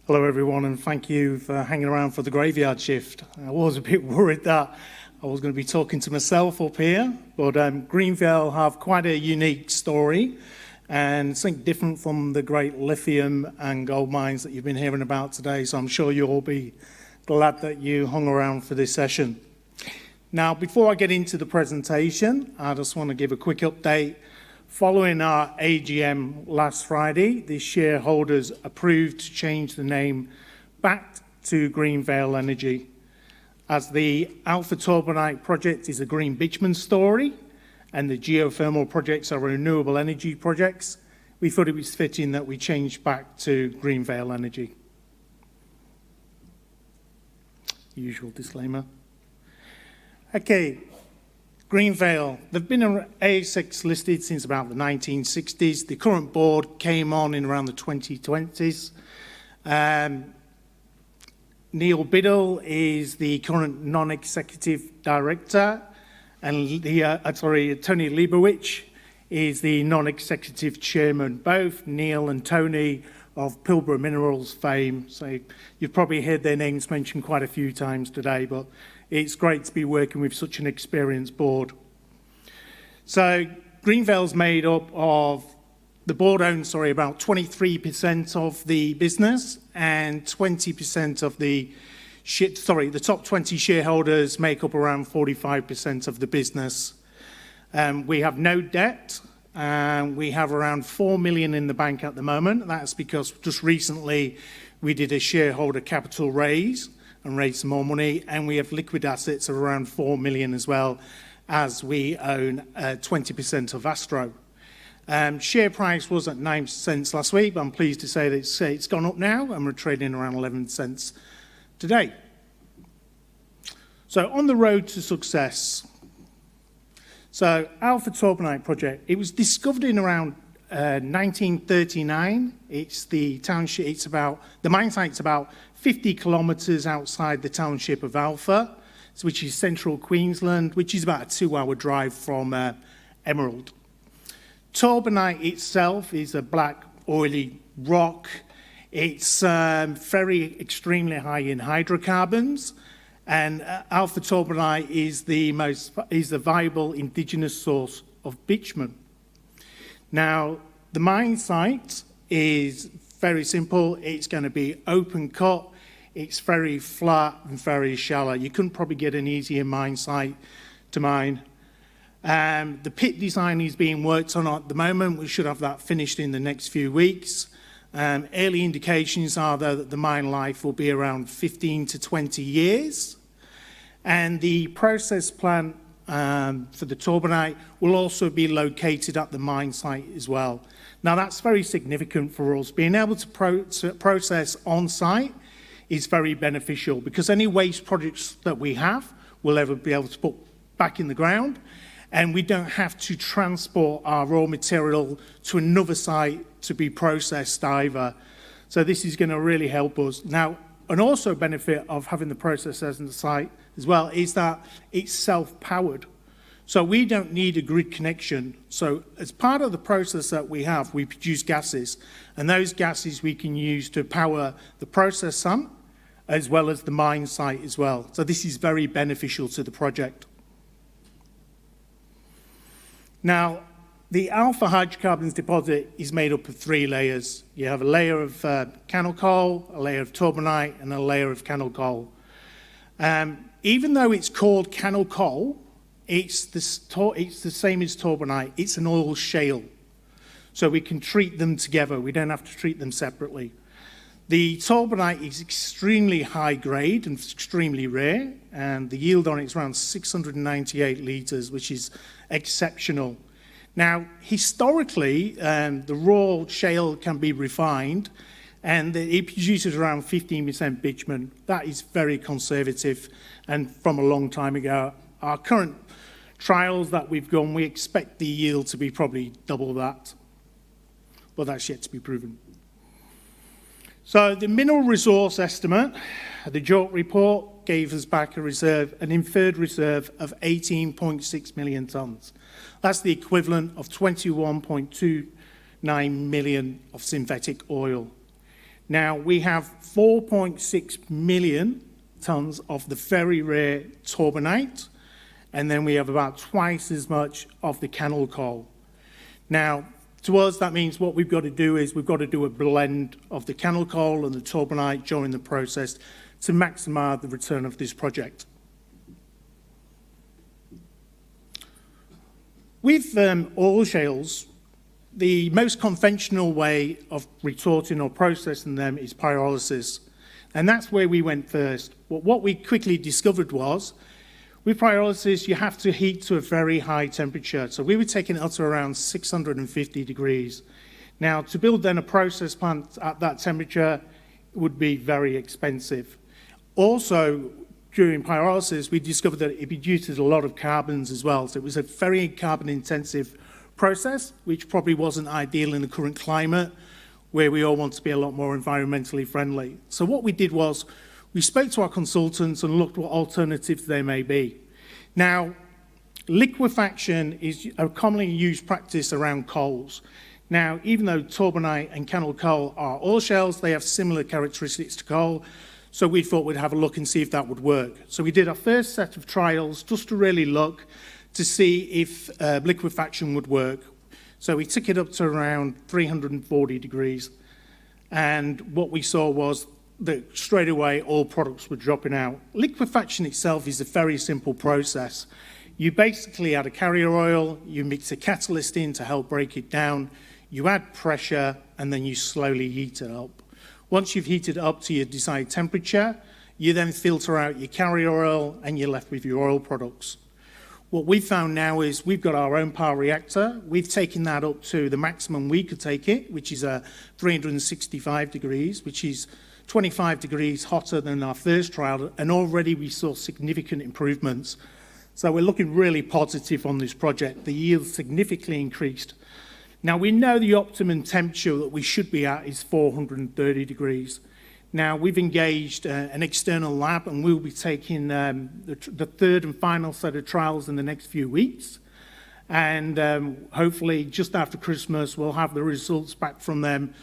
Hello everyone, and thank you for hanging around for the graveyard shift. I was a bit worried that I was going to be talking to myself up here, but Greenvale have quite a unique story and something different from the great lithium and gold mines that you've been hearing about today, so I'm sure you'll all be glad that you hung around for this session. Now, before I get into the presentation, I just want to give a quick update. Following our AGM last Friday, the shareholders approved to change the name back to Greenvale Energy. As the Alpha Turbonite project is a green bitumen story and the geothermal projects are renewable energy projects, we thought it was fitting that we changed back to Greenvale Energy. Usual disclaimer. Okay. Greenvale, they've been ASX listed since about the 1960s. The current board came on in around the 2020s. Neil Biddle is the current non-executive director, and Tony Leibowitz is the non-executive chairman. Both Neil and Tony of Pilbara Minerals fame, so you've probably heard their names mentioned quite a few times today, but it's great to be working with such an experienced board. So Greenvale's made up of, the board owns, about 23% of the business, and 20% of the top 20 shareholders make up around 45% of the business. We have no debt, and we have around 4 million in the bank at the moment. That's because just recently we did a shareholder capital raise and raise some more money, and we have liquid assets of around 4 million as well, as we own 20% of Astro. Share price was at 9 cents last week, but I'm pleased to say that it's gone up now, and we're trading around 11 cents today. So on the road to success. So Alpha Turbonite project, it was discovered in around 1939. It's the township. The mine site's about 50 kilometres outside the township of Alpha, which is central Queensland, which is about a 2-hour drive from Emerald. Turbonite itself is a black, oily rock. It's extremely high in hydrocarbons, and Alpha Turbonite is the viable indigenous source of bitumen. Now, the mine site is very simple. It's going to be open cut. It's very flat and very shallow. You couldn't probably get an easier mine site to mine. The pit design is being worked on at the moment. We should have that finished in the next few weeks. Early indications are, though, that the mine life will be around 15 to 20 years. And the process plant for the turbonite will also be located at the mine site as well. Now, that's very significant for us. Being able to process on site is very beneficial, because any waste products that we have will ever be able to put back in the ground, and we don't have to transport our raw material to another site to be processed either. So this is going to really help us. Now, and also benefit of having the processors on the site as well is that it's self-powered. So we don't need a grid connection. So as part of the process that we have, we produce gases, and those gases we can use to power the process plant as well as the mine site as well. So this is very beneficial to the project. Now, the Alpha hydrocarbons deposit is made up of 3 layers. You have a layer of cannel coal, a layer of turbonite, and a layer of cannel coal. Even though it's called cannel coal, it's the same as turbonite. It's an oil shale. So we can treat them together. We don't have to treat them separately. The turbonite is extremely high grade and extremely rare, and the yield on it is around 698 litres, which is exceptional. Now, historically, the raw shale can be refined, and it produces around 15% bitumen. That is very conservative, and from a long time ago. Our current trials that we've done, we expect the yield to be probably double that, but that's yet to be proven. So the mineral resource estimate, the JORC report, gave us back an inferred reserve of 18.6 million tonnes. That's the equivalent of 21.29 million of synthetic oil. Now, we have 4.6 million tonnes of the very rare torbanite, and then we have about twice as much of the cannel coal. Now, to us, that means what we've got to do is we've got to do a blend of the cannel coal and the torbanite during the process to maximise the return of this project. With oil shales, the most conventional way of retorting or processing them is pyrolysis, and that's where we went first. What we quickly discovered was, with pyrolysis, you have to heat to a very high temperature. So we were taking it up to around 650 degrees. Now, to build then a process plant at that temperature would be very expensive. Also, during pyrolysis, we discovered that it produces a lot of carbons as well. So it was a very carbon-intensive process, which probably wasn't ideal in the current climate, where we all want to be a lot more environmentally friendly. So what we did was, we spoke to our consultants and looked what alternatives there may be. Now, liquefaction is a commonly used practice around coals. Now, even though torbanite and cannel coal are oil shales, they have similar characteristics to coal, so we thought we'd have a look and see if that would work. So we did our first set of trials just to really look to see if liquefaction would work. So we took it up to around 340 degrees, and what we saw was that straight away all products were dropping out. Liquefaction itself is a very simple process. You basically add a carrier oil, you mix a catalyst in to help break it down, you add pressure, and then you slowly heat it up. Once you've heated it up to your desired temperature, you then filter out your carrier oil and you're left with your oil products. What we've found now is we've got our own power reactor. We've taken that up to the maximum we could take it, which is 365 degrees, which is 25 degrees hotter than our first trial, and already we saw significant improvements. So we're looking really positive on this project. The yield significantly increased. Now, we know the optimum temperature that we should be at is 430 degrees. Now, we've engaged an external lab, and we'll be taking the third and final set of trials in the next few weeks. And hopefully, just after Christmas, we'll have the results back from them,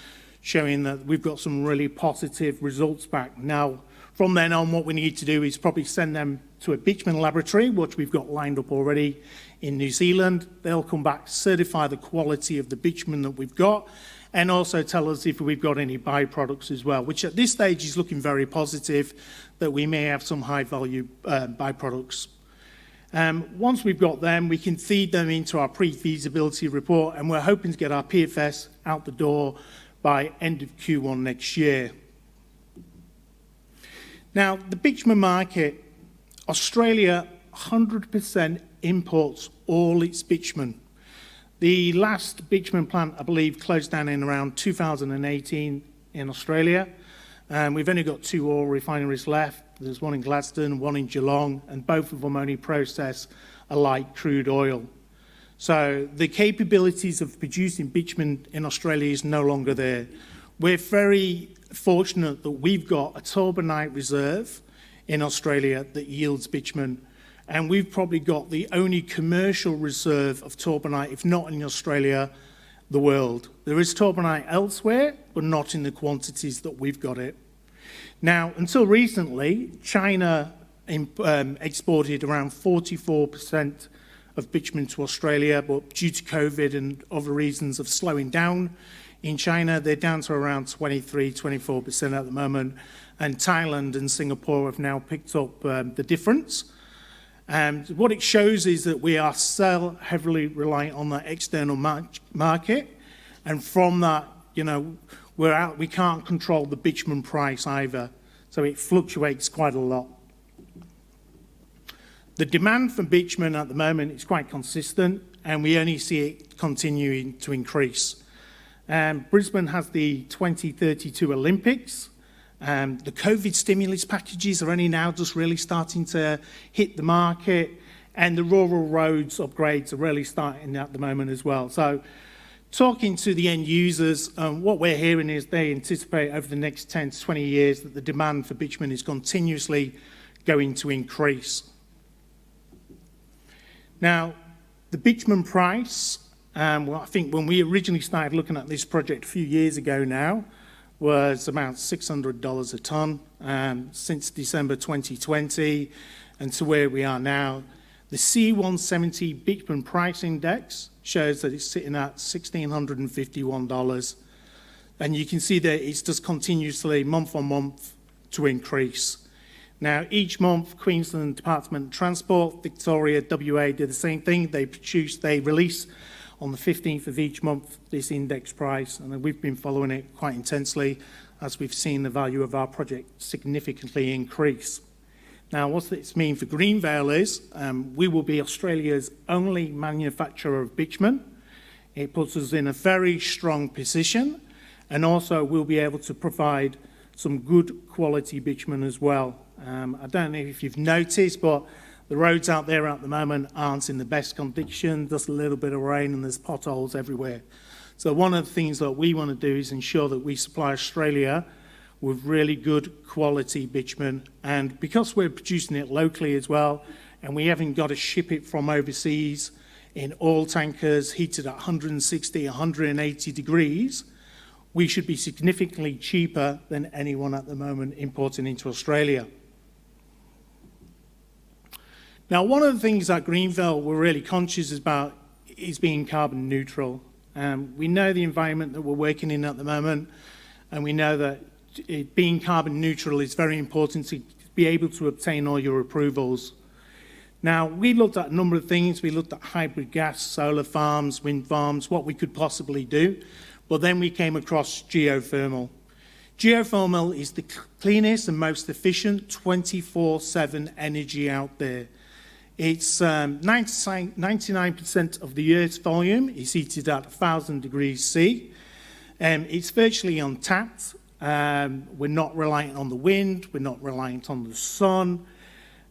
showing that we've got some really positive results back. Now, from then on, what we need to do is probably send them to a Beechman laboratory, which we've got lined up already in New Zealand. They'll come back, certify the quality of the bitumen that we've got, and also tell us if we've got any byproducts as well, which at this stage is looking very positive, that we may have some high-value byproducts. Once we've got them, we can feed them into our pre-feasibility report, and we're hoping to get our PFS out the door by end of Q1 next year. Now, the Beecham Market, Australia 100% imports all its bitumen. The last bitumen plant, I believe, closed down in around 2018 in Australia. We've only got 2 oil refineries left. There's one in Gladstone, one in Geelong, and both of them only process a light crude oil. So the capabilities of producing bitumen in Australia is no longer there. We're very fortunate that we've got a torbanite reserve in Australia that yields bitumen, and we've probably got the only commercial reserve of torbanite, if not in Australia, the world. There is torbanite elsewhere, but not in the quantities that we've got it. Now, until recently, China exported around 44% of bitumen to Australia, but due to COVID and other reasons of slowing down in China, they're down to around 23-24% at the moment, and Thailand and Singapore have now picked up the difference. And what it shows is that we are so heavily reliant on that external market, and from that, you know, we can't control the Beecham price either, so it fluctuates quite a lot. The demand for bitumen at the moment is quite consistent, and we only see it continuing to increase. Brisbane has the 2032 Olympics. The COVID stimulus packages are only now just really starting to hit the market, and the rural roads upgrades are really starting at the moment as well. So talking to the end users, what we're hearing is they anticipate over the next 10 to 20 years that the demand for bitumen is continuously going to increase. Now, the Beekman Price, well, I think when we originally started looking at this project a few years ago now, was about $600 a tonne since December 2020, and to where we are now. The C170 Beekman Price Index shows that it's sitting at $1,651. And you can see that it's just continuously, month on month, to increase. Now, each month, Queensland Department of Transport, Victoria, WA did the same thing. They release on the 15th of each month this index price, and we've been following it quite intensely as we've seen the value of our project significantly increase. Now, what this means for Greenvale is we will be Australia's only manufacturer of bitumen. It puts us in a very strong position, and also we'll be able to provide some good quality bitumen as well. I don't know if you've noticed, but the roads out there at the moment aren't in the best condition, just a little bit of rain and there's potholes everywhere. So one of the things that we want to do is ensure that we supply Australia with really good quality bitumen, and because we're producing it locally as well, and we haven't got to ship it from overseas in oil tankers heated at 160, 180 degrees, we should be significantly cheaper than anyone at the moment importing into Australia. Now, one of the things that Greenvale we're really conscious about is being carbon neutral. We know the environment that we're working in at the moment, and we know that being carbon neutral is very important to be able to obtain all your approvals. Now, we looked at a number of things. We looked at hybrid gas, solar farms, wind farms, what we could possibly do. But then we came across geothermal. Geothermal is the cleanest and most efficient 24/7 energy out there. It's 99% of the Earth's volume is heated at 1,000 degrees C. It's virtually untapped. We're not reliant on the wind. We're not reliant on the sun.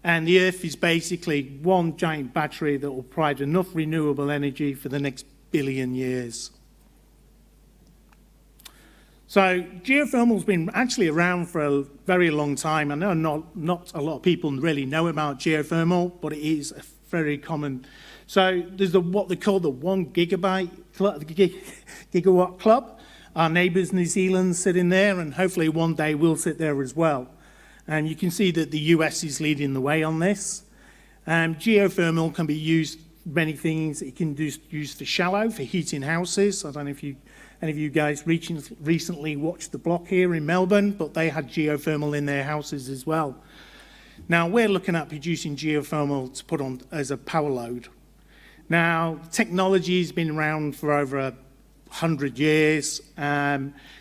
And the Earth is basically one giant battery that will provide enough renewable energy for the next billion years. So geothermal's been actually around for a very long time. I know not a lot of people really know about geothermal, but it is a very common. So there's what they call the 1 gigawatt club. Our neighbours, New Zealand, sit in there, and hopefully one day we'll sit there as well. And you can see that the US is leading the way on this. Geothermal can be used many things. It can be used for shallow, for heating houses. I don't know if any of you guys recently watched The Block here in Melbourne, but they had geothermal in their houses as well. Now, we're looking at producing geothermal to put on as a power load. Now, technology has been around for over 100 years.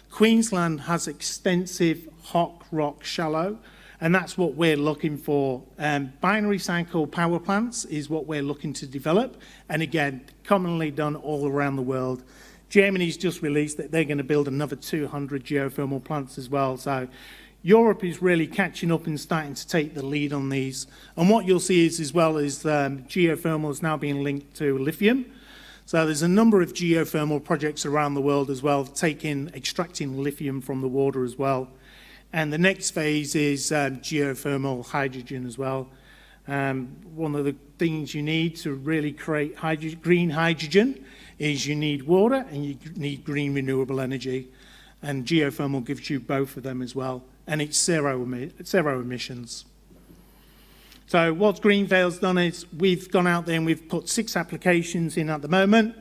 Queensland has extensive hot rock shallow, and that's what we're looking for. Binary cycle power plants is what we're looking to develop, and again, commonly done all around the world. Germany's just released that they're going to build another 200 geothermal plants as well. So Europe is really catching up and starting to take the lead on these. And what you'll see is as well is geothermal is now being linked to lithium. So there's a number of geothermal projects around the world as well, extracting lithium from the water as well. And the next phase is geothermal hydrogen as well. One of the things you need to really create green hydrogen is you need water and you need green renewable energy. And geothermal gives you both of them as well. And it's zero emissions. So what Greenvale's done is we've gone out there and we've put 6 applications in at the moment.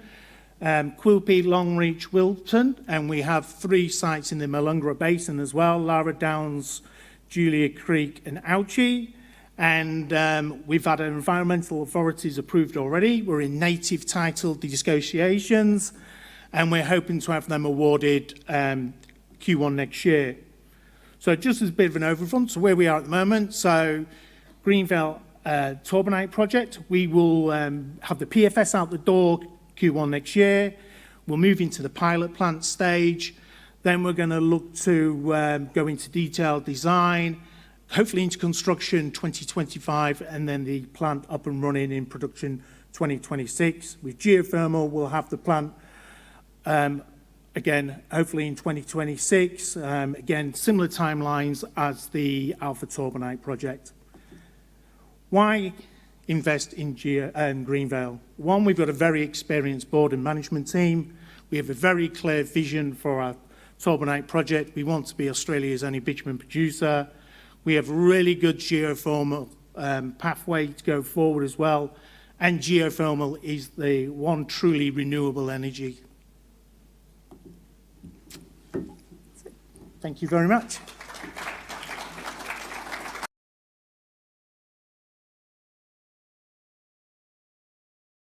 Quilpie, Longreach, Wilton, and we have 3 sites in the Malungra Basin as well, Lara Downs, Julia Creek and Ouchie. And we've had environmental authorities approved already. We're in native title negotiations, and we're hoping to have them awarded Q1 next year. So just as a bit of an overview, so where we are at the moment. So Greenvale Turbinite project, we will have the PFS out the door Q1 next year. We'll move into the pilot plant stage. Then we're going to look to go into detailed design, hopefully into construction 2025, and then the plant up and running in production 2026. With geothermal, we'll have the plant, again, hopefully in 2026. Again, similar timelines as the Alpha Turbinite project. Why invest in Greenvale? One, we've got a very experienced board and management team. We have a very clear vision for Torbanite project. We want to be Australia's only bitumen producer. We have really good geothermal pathway to go forward as well. And geothermal is the one truly renewable energy. Thank you very much.